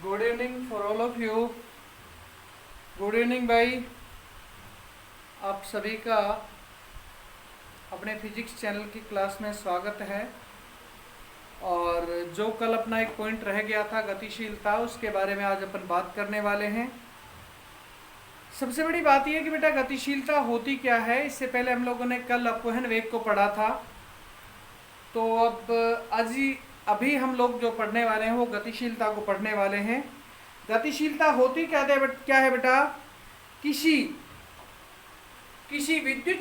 Good evening for all of you. Good evening भाई, आप सभी का अपने फिजिक्स चैनल की क्लास में स्वागत है। और जो कल अपना एक पॉइंट रह गया था गतिशीलता, उसके बारे में आज अपन बात करने वाले हैं। सबसे बड़ी बात यह है कि बेटा गतिशीलता होती क्या है। इससे पहले हम लोगों ने कल अपवहन वेग को पढ़ा था, तो अब अभी हम लोग जो पढ़ने वाले हैं वो गतिशीलता को पढ़ने वाले हैं। गतिशीलता होती क्या है बेटा? किसी विद्युत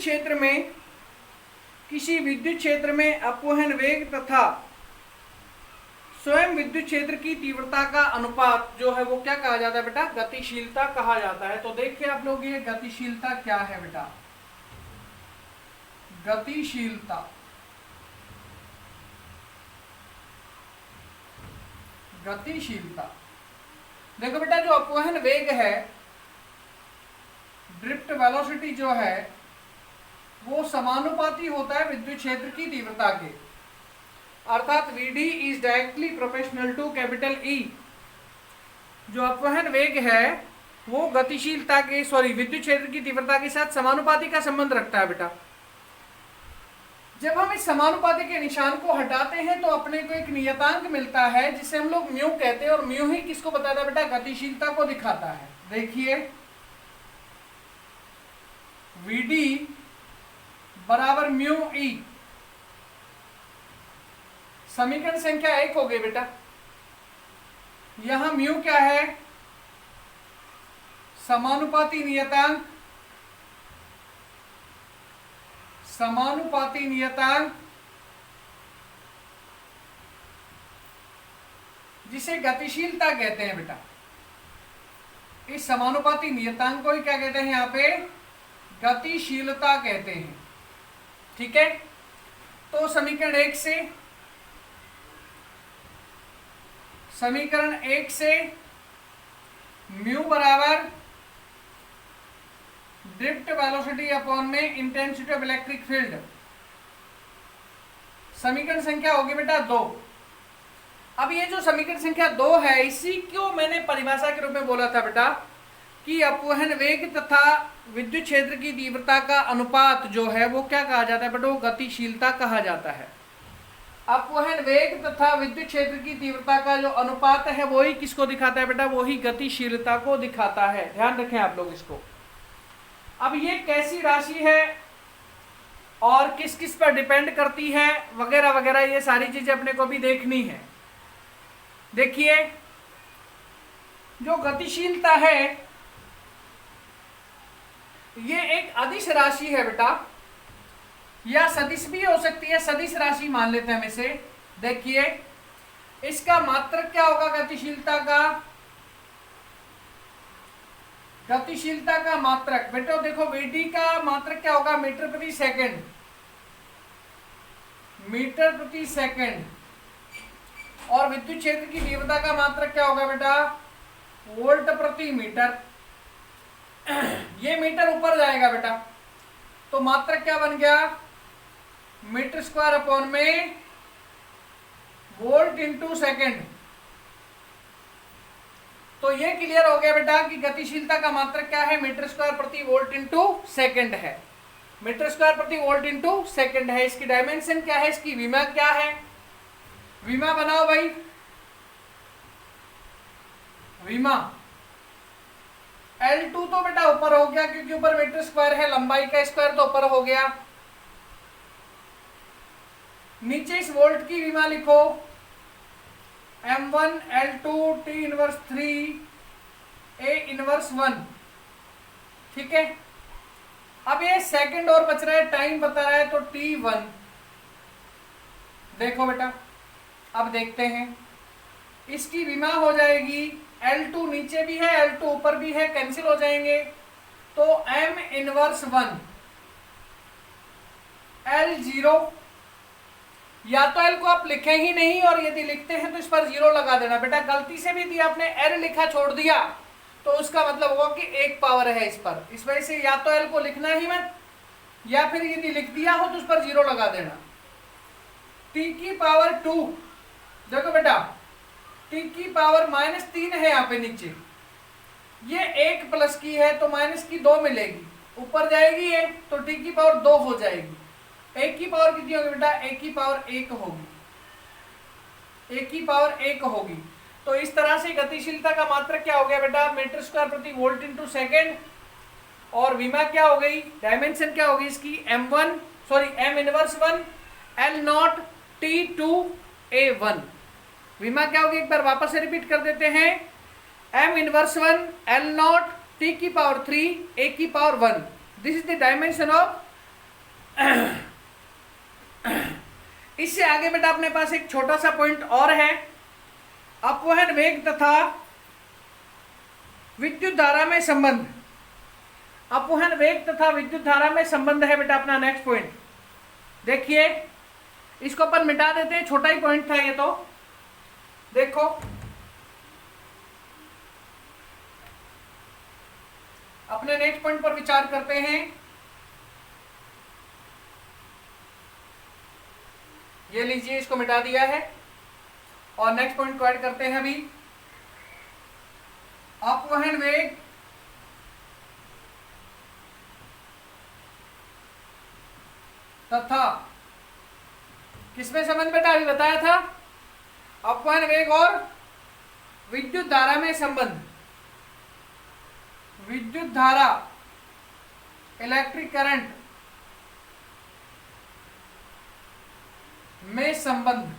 क्षेत्र में अपवहन वेग तथा स्वयं विद्युत क्षेत्र की तीव्रता का अनुपात जो है वो क्या कहा जाता है बेटा? गतिशीलता कहा जाता है। तो देखिए आप लोग, ये गतिशीलता क्या है बेटा? गतिशीलता देखो बेटा, जो अपवहन वेग है, ड्रिफ्ट वेलोसिटी जो है, वो समानुपाती होता है विद्युत क्षेत्र की तीव्रता के। अर्थात Vd is directly proportional to capital E। जो अपवहन वेग है वो विद्युत क्षेत्र की तीव्रता के साथ समानुपाती का संबंध रखता है बेटा। जब हम इस समानुपाती के निशान को हटाते हैं तो अपने को एक नियतांक मिलता है जिसे हम लोग म्यू कहते हैं, और म्यू ही किसको बताता है बेटा? गतिशीलता को दिखाता है। देखिए Vd बराबर म्यू ई, समीकरण संख्या 1 हो गई बेटा। यहां म्यू क्या है? समानुपाती नियतांक जिसे गतिशीलता कहते हैं बेटा। इस समानुपाती नियतांक को ही क्या कहते हैं? यहां पे गतिशीलता कहते हैं। ठीक है, तो समीकरण 1 से म्यू बराबर ड्रिफ्ट वेलोसिटी अपॉन में इंटेंसिटी ऑफ इलेक्ट्रिक फील्ड, समीकरण संख्या होगी बेटा 2। अब ये जो समीकरण संख्या 2 है, इसी को मैंने परिभाषा के रूप में बोला था बेटा कि अपवहन वेग तथा विद्युत क्षेत्र की तीव्रता का अनुपात जो है वो क्या कहा जाता है बेटा? वो गतिशीलता कहा जाता है। अपवहन वेग तथा विद्युत क्षेत्र की तीव्रता का जो अनुपात है वही किसको दिखाता है बेटा? वही गतिशीलता को दिखाता है। ध्यान रखें आप लोग इसको। अब ये कैसी राशि है और किस किस पर डिपेंड करती है वगैरह वगैरह, ये सारी चीजें अपने को भी देखनी है। देखिए, जो गतिशीलता है ये एक अदिश राशि है बेटा, या सदिश भी हो सकती है। सदिश राशि मान लेते हैं हम इसे। देखिए, इसका मात्रक क्या होगा? गतिशीलता का मात्रक बेटा देखो, Vd का मात्रक क्या होगा? मीटर प्रति सेकंड। और विद्युत क्षेत्र की तीव्रता का मात्रक क्या होगा बेटा? वोल्ट प्रति मीटर। ये मीटर ऊपर जाएगा बेटा, तो मात्रक क्या बन गया? मीटर स्क्वायर अपॉन में वोल्ट इंटू सेकेंड। तो ये क्लियर हो गया बेटा कि गतिशीलता का मात्रक क्या है? मीटर स्क्वायर प्रति वोल्ट इंटू सेकेंड है। मीटर स्क्वायर प्रति वोल्ट इंटू सेकेंड है। इसकी डायमेंशन क्या है? इसकी विमा क्या है? विमा बनाओ भाई, विमा। L2 तो बेटा ऊपर हो गया क्योंकि ऊपर मीटर स्क्वायर है, लंबाई का स्क्वायर तो ऊपर हो गया। नीचे इस वोल्ट की विमा लिखो, M1 L2 T inverse 3 A inverse 1। ठीक है, अब ये सेकंड और बच रहा है, टाइम बता रहा है तो T1। देखो बेटा, अब देखते हैं, इसकी विमा हो जाएगी L2 नीचे भी है, L2 ऊपर भी है, कैंसिल हो जाएंगे, तो M इनवर्स 1 L0। या तो L को आप लिखें ही नहीं, और यदि लिखते हैं तो इस पर 0 लगा देना बेटा। गलती से भी दिया आपने L लिखा छोड़ दिया तो उसका मतलब होगा कि 1 पावर है इस पर। इस वजह से या तो L को लिखना ही मत, या फिर यदि लिख दिया हो तो उस पर 0 लगा देना। T की पावर 2, देखो बेटा टी की पावर -3 है यहाँ पे नीचे, ये 1 प्लस की है तो माइनस की 2 मिलेगी, ऊपर जाएगी ये तो टी की पावर 2 हो जाएगी। 1 की पावर कितनी होगी बेटा, 1 की पावर 1 होगी, 1 की पावर 1 होगी। तो इस तरह से गतिशीलता का मात्रक क्या हो गया बेटा, मीटर स्क्वायर प्रति वोल्ट इंटू सेकेंड। और विमा क्या हो गई, डायमेंशन क्या होगी इसकी, m1 sorry m inverse 1 L0 T2A1। विमा क्या होगी, एक बार वापस से रिपीट कर देते हैं, m इनवर्स 1 L0 T की पावर 3 A की power 1। This is the dimension of. इससे आगे बेटा अपने पास एक छोटा सा पॉइंट और है, अपवहन वेग तथा विद्युत धारा में संबंध। अपवहन वेग तथा विद्युत धारा में संबंध है बेटा अपना नेक्स्ट पॉइंट। देखिए इसको अपन मिटा देते हैं, छोटा ही पॉइंट था ये तो। देखो अपने नेक्स्ट पॉइंट पर विचार करते हैं। ये लीजिए, इसको मिटा दिया है और नेक्स्ट पॉइंट को ऐड करते हैं अभी। अपवहन वेग तथा किसमें संबंध बेटा, अभी बताया था, अपवहन वेग और विद्युत धारा में संबंध। विद्युत धारा इलेक्ट्रिक करंट में संबंध।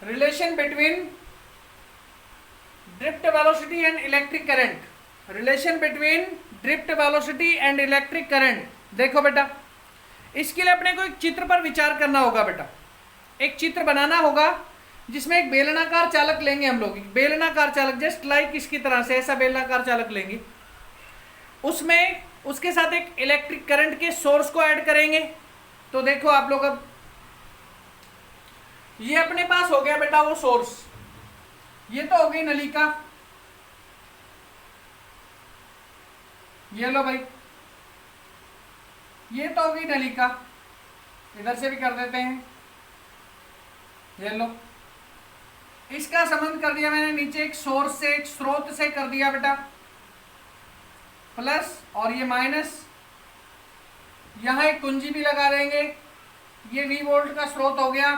Relation between drift velocity and electric current. Relation between drift velocity and electric current. देखो बेटा, इसके लिए अपने को एक चित्र पर विचार करना होगा बेटा। एक चित्र बनाना होगा जिसमें एक बेलनाकार चालक लेंगे हम लोग, बेलनाकार चालक जस्ट लाइक इसकी तरह से, ऐसा बेलनाकार चालक लेंगे, उसमें उसके साथ एक इलेक्ट्रिक करंट के सोर्स को ऐड करेंगे। तो देखो आप लोग, अब ये अपने पास हो गया बेटा वो सोर्स, ये तो हो गई नलिका, ये लो भाई, ये तो हो गई नलिका, इधर से भी कर देते हैं, ये लो। इसका संबंध कर दिया मैंने नीचे एक सोर्स से, एक स्रोत से कर दिया बेटा, प्लस और ये माइनस, यहां एक कुंजी भी लगा देंगे, ये V वोल्ट का स्रोत हो गया,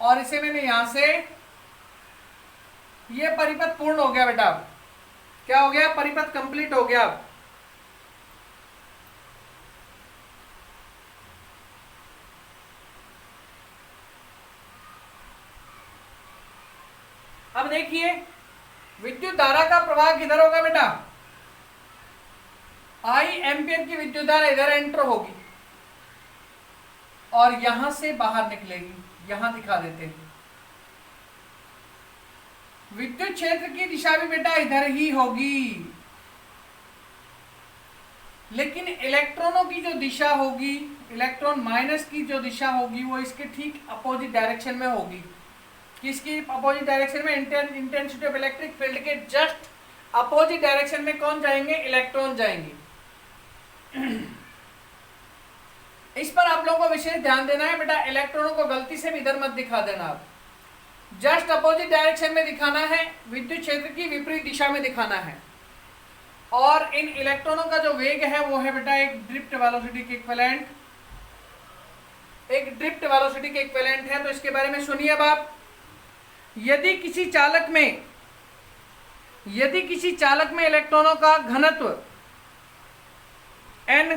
और इसे मैंने यहां से, ये परिपथ पूर्ण हो गया बेटा। क्या हो गया, परिपथ कंप्लीट हो गया। अब देखिए विद्युत धारा का प्रवाह किधर होगा बेटा, I एम्पियर की विद्युत धारा इधर एंटर होगी और यहां से बाहर निकलेगी, यहां दिखा देते हैं। विद्युत क्षेत्र की दिशा भी बेटा इधर ही होगी, लेकिन इलेक्ट्रॉनों की जो दिशा होगी, इलेक्ट्रॉन माइनस की जो दिशा होगी, वो इसके ठीक अपोजिट डायरेक्शन में होगी। किसकी अपोजिट डायरेक्शन में, इंटेंसिटी ऑफ इलेक्ट्रिक फील्ड के जस्ट अपोजिट डायरेक्शन में कौन जाएंगे, इलेक्ट्रॉन जाएंगे। इस पर आप लोगों को विशेष ध्यान देना है बेटा, इलेक्ट्रॉनों को गलती से भी इधर मत दिखा देना, आप जस्ट अपोजिट डायरेक्शन में दिखाना है, विद्युत क्षेत्र की विपरीत दिशा में दिखाना है। और इन इलेक्ट्रॉनों का जो वेग है वो है बेटा एक ड्रिफ्ट वेलोसिटी के इक्विवेलेंट, एक ड्रिफ्ट वेलोसिटी के इक्विवेलेंट है। तो इसके बारे में सुनिए अब आप, यदि किसी चालक में इलेक्ट्रॉनों का घनत्व n,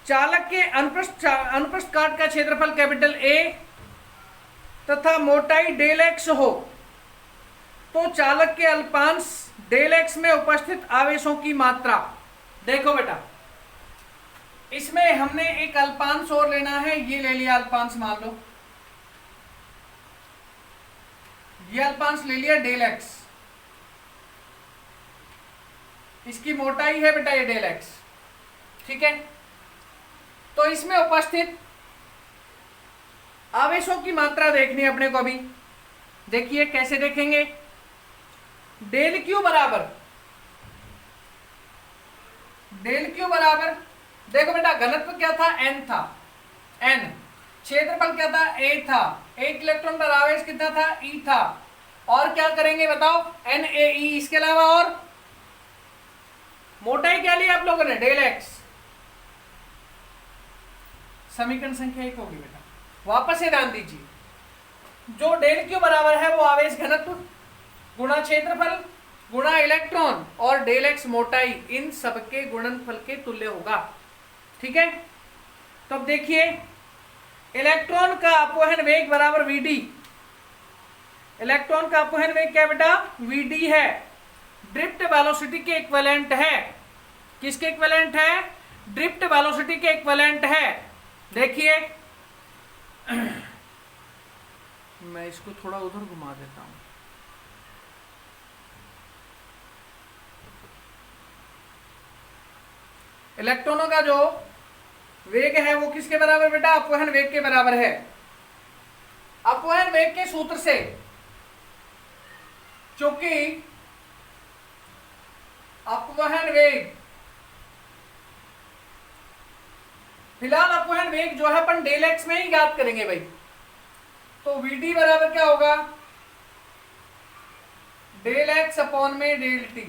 चालक के अनुप्रस्थ काट का क्षेत्रफल कैपिटल A तथा मोटाई डेल x हो, तो चालक के अल्पांश डेल x में उपस्थित आवेशों की मात्रा। देखो बेटा, इसमें हमने एक अल्पांश और लेना है, ये ले लिया अल्पांश, मान लो ये अल्पांश ले लिया डेल x, इसकी मोटाई है बेटा ये डेल x, ठीक है। तो इसमें उपस्थित आवेशों की मात्रा देखनी है अपने को अभी। देखिए कैसे देखेंगे, डेल क्यू बराबर, देखो बेटा घनत्व क्या था, n था, n, क्षेत्रफल क्या था a था, एक इलेक्ट्रॉन पर आवेश कितना था e था, और क्या करेंगे बताओ NaE, इसके अलावा और मोटाई क्या ली आप लोगों ने डेल x। समीकरण संख्या 1 होगी बेटा, वापस से ध्यान दीजिए, जो डेल क्यू बराबर है वो आवेश घनत्व गुणा क्षेत्रफल गुणा इलेक्ट्रॉन और डेल एक्स मोटाई, इन सबके गुणनफल के तुल्य होगा। ठीक है, तो अब देखिए इलेक्ट्रॉन का अपवहन वेग बराबर वीडी, इलेक्ट्रॉन का अपवहन वेग क्या बेटा वीडी है, ड्रिफ्ट वेलोसिटी के इक्विवेलेंट है। किसके इक्विवेलेंट है? ड्रिफ्ट वेलोसिटी के इक्विवेलेंट है। देखिए मैं इसको थोड़ा उधर घुमा देता हूं, इलेक्ट्रॉनों का जो वेग है वो किसके बराबर बेटा? अपवहन वेग के बराबर है। अपवहन वेग के सूत्र से, चूंकि अपवहन वेग, फिलहाल अपवहन वेग जो है अपन डेल एक्स में ही ज्ञात करेंगे भाई, तो वीडी बराबर क्या होगा? डेल एक्स अपॉन में डेल टी।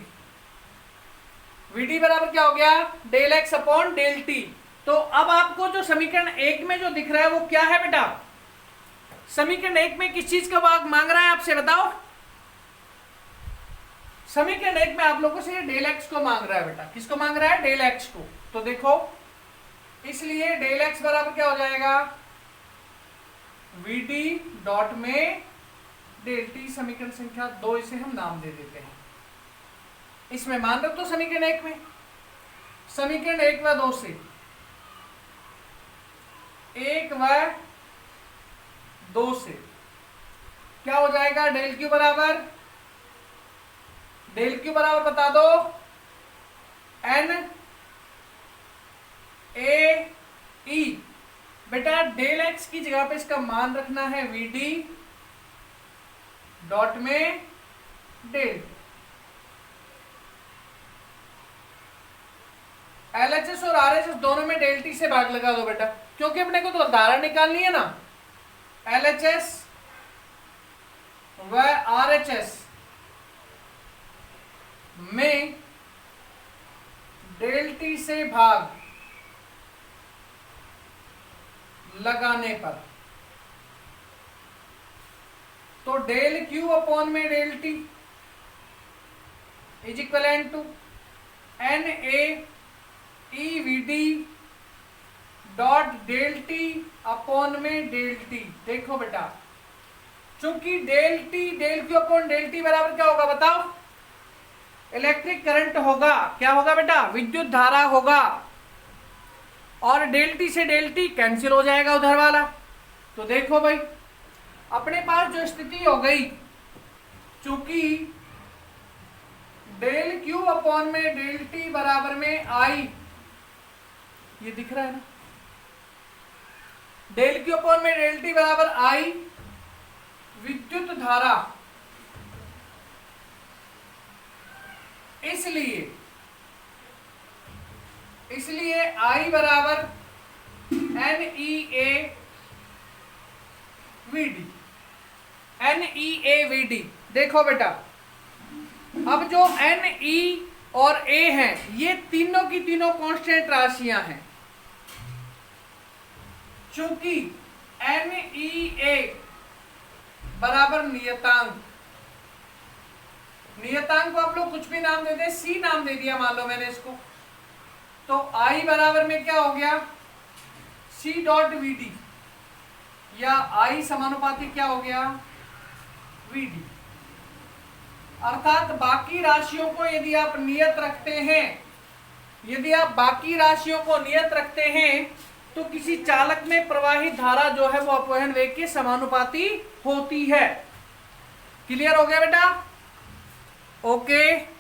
वीडी बराबर क्या हो गया? Del x upon del t. तो अब आपको जो समीकरण 1 में जो दिख रहा है वो क्या है बेटा? समीकरण 1 में किस चीज का भाग मांग रहा है आपसे बताओ? समीकरण 1 में आप लोगों से डेल एक्स को मांग रहा है बेटा। किसको मांग रहा है? डेल एक्स को। तो देखो, इसलिए डेल एक्स बराबर क्या हो जाएगा? वीडी डॉट में डेल टी, समीकरण संख्या 2 इसे हम नाम दे देते हैं। इसमें मान रख दो समीकरण 1 में, समीकरण 1 व 2 से, 1 व 2 से क्या हो जाएगा? डेल क्यू बराबर, डेल क्यू बराबर बता दो एन ए ई। बेटा डेल एक्स की जगह पे इसका मान रखना है वीडी डॉट में डेल। एलएचएस और आरएचएस दोनों में डेल टी से भाग लगा दो बेटा, क्योंकि अपने को तो धारा निकालनी है ना। एलएचएस व आरएचएस में डेल टी से भाग लगाने पर, तो डेल क्यू अपॉन में del t is equivalent to N A E V D dot del t upon में डेल टी। देखो बेटा, चूंकि del t del q upon del t बराबर क्या होगा बताओ? इलेक्ट्रिक करंट होगा। क्या होगा बेटा? विद्युत धारा होगा। और डेल टी से डेल टी कैंसिल हो जाएगा उधर वाला। तो देखो भाई, अपने पास जो स्थिति हो गई, चूंकि डेल क्यू अपॉन में डेल टी बराबर में आई, ये दिख रहा है ना, डेल क्यू अपॉन में डेल टी बराबर आई विद्युत धारा, इसलिए I बराबर N E A V D, N E A V D. देखो बेटा, अब जो एन ई और ए हैं, ये तीनों की तीनों कांस्टेंट राशियां हैं। चूंकि एन ई ए बराबर नियतांक, नियतांक को आप लोग कुछ भी नाम दे दे, सी नाम दे दिया मान लो मैंने इसको, तो I बराबर में क्या हो गया? C डॉट वी डी, या I समानुपाती क्या हो गया? V D. अर्थात बाकी राशियों को यदि आप नियत रखते हैं, यदि आप बाकी राशियों को नियत रखते हैं, तो किसी चालक में प्रवाहित धारा जो है वो अपवहन वेग के समानुपाती होती है। क्लियर हो गया बेटा? ओके।